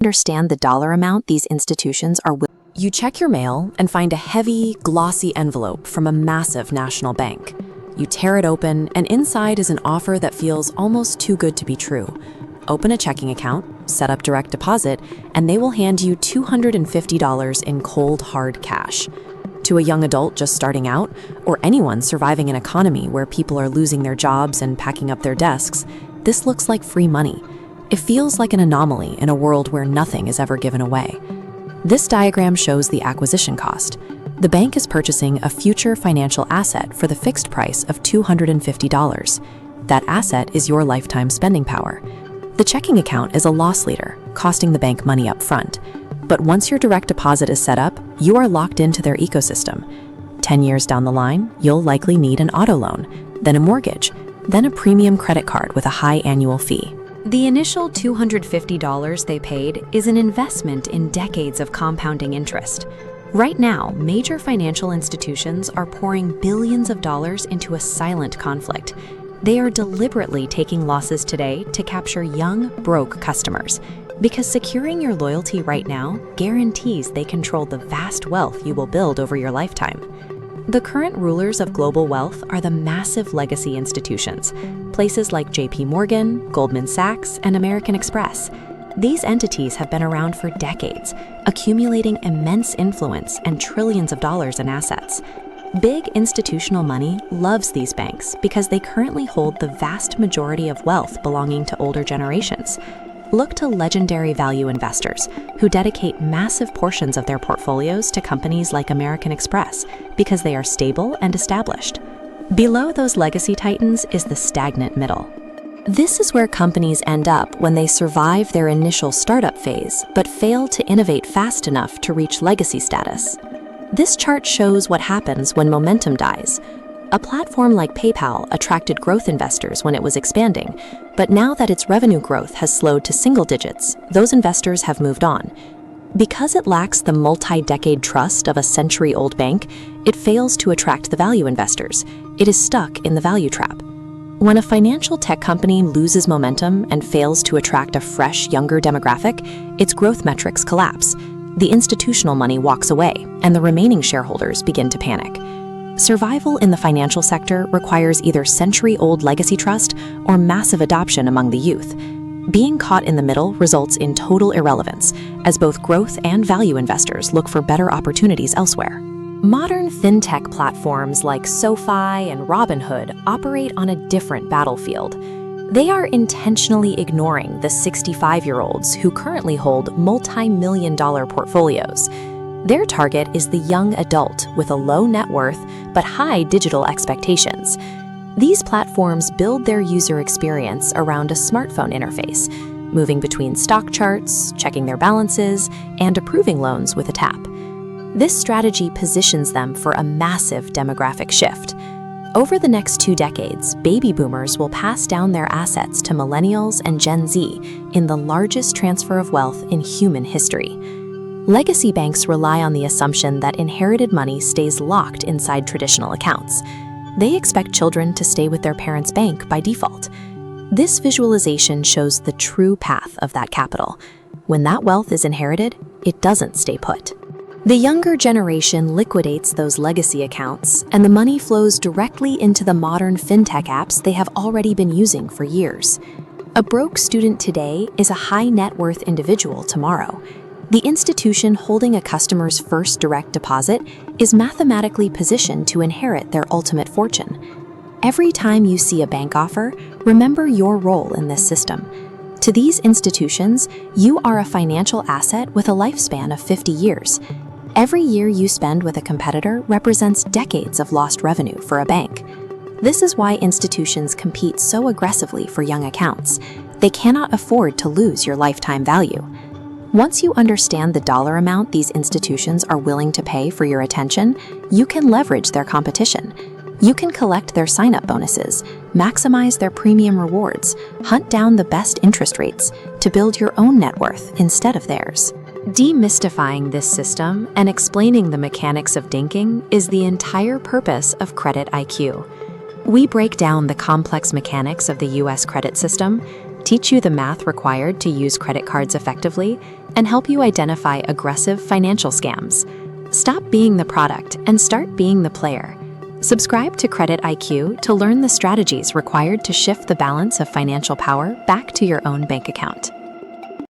Understand the dollar amount these institutions are willing. You check your mail and find a heavy, glossy envelope from a massive national bank. You tear it open, and inside is an offer that feels almost too good to be true. Open a checking account, set up direct deposit, and they will hand you $250 in cold, hard cash. To a young adult just starting out, or anyone surviving an economy where people are losing their jobs and packing up their desks, this looks like free money. It feels like an anomaly in a world where nothing is ever given away. This diagram shows the acquisition cost. The bank is purchasing a future financial asset for the fixed price of $250. That asset is your lifetime spending power. The checking account is a loss leader, costing the bank money up front. But once your direct deposit is set up, you are locked into their ecosystem. 10 years down the line, you'll likely need an auto loan, then a mortgage, then a premium credit card with a high annual fee. The initial $250 they paid is an investment in decades of compounding interest. Right now, major financial institutions are pouring billions of dollars into a silent conflict. They are deliberately taking losses today to capture young, broke customers, because securing your loyalty right now guarantees they control the vast wealth you will build over your lifetime. The current rulers of global wealth are the massive legacy institutions, places like JP Morgan, Goldman Sachs, and American Express. These entities have been around for decades, accumulating immense influence and trillions of dollars in assets. Big institutional money loves these banks because they currently hold the vast majority of wealth belonging to older generations. Look to legendary value investors who dedicate massive portions of their portfolios to companies like American Express because they are stable and established. Below those legacy titans is the stagnant middle. This is where companies end up when they survive their initial startup phase but fail to innovate fast enough to reach legacy status. This chart shows what happens when momentum dies. A platform like PayPal attracted growth investors when it was expanding, but now that its revenue growth has slowed to single digits, those investors have moved on. Because it lacks the multi-decade trust of a century-old bank, it fails to attract the value investors. It is stuck in the value trap. When a financial tech company loses momentum and fails to attract a fresh, younger demographic, its growth metrics collapse. The institutional money walks away, and the remaining shareholders begin to panic. Survival in the financial sector requires either century-old legacy trust or massive adoption among the youth. Being caught in the middle results in total irrelevance, as both growth and value investors look for better opportunities elsewhere. Modern fintech platforms like SoFi and Robinhood operate on a different battlefield. They are intentionally ignoring the 65-year-olds who currently hold multi-million-dollar portfolios. Their target is the young adult with a low net worth but high digital expectations. These platforms build their user experience around a smartphone interface, moving between stock charts, checking their balances, and approving loans with a tap. This strategy positions them for a massive demographic shift. Over the next 2 decades, baby boomers will pass down their assets to millennials and Gen Z in the largest transfer of wealth in human history. Legacy banks rely on the assumption that inherited money stays locked inside traditional accounts. They expect children to stay with their parents' bank by default. This visualization shows the true path of that capital. When that wealth is inherited, it doesn't stay put. The younger generation liquidates those legacy accounts, and the money flows directly into the modern fintech apps they have already been using for years. A broke student today is a high net worth individual tomorrow. The institution holding a customer's first direct deposit is mathematically positioned to inherit their ultimate fortune. Every time you see a bank offer, remember your role in this system. To these institutions, you are a financial asset with a lifespan of 50 years. Every year you spend with a competitor represents decades of lost revenue for a bank. This is why institutions compete so aggressively for young accounts. They cannot afford to lose your lifetime value. Once you understand the dollar amount these institutions are willing to pay for your attention, you can leverage their competition. You can collect their sign-up bonuses, maximize their premium rewards, hunt down the best interest rates to build your own net worth instead of theirs. Demystifying this system and explaining the mechanics of dinking is the entire purpose of Credit IQ. We break down the complex mechanics of the U.S. credit system, teach you the math required to use credit cards effectively, and help you identify aggressive financial scams. Stop being the product and start being the player. Subscribe to Credit IQ to learn the strategies required to shift the balance of financial power back to your own bank account.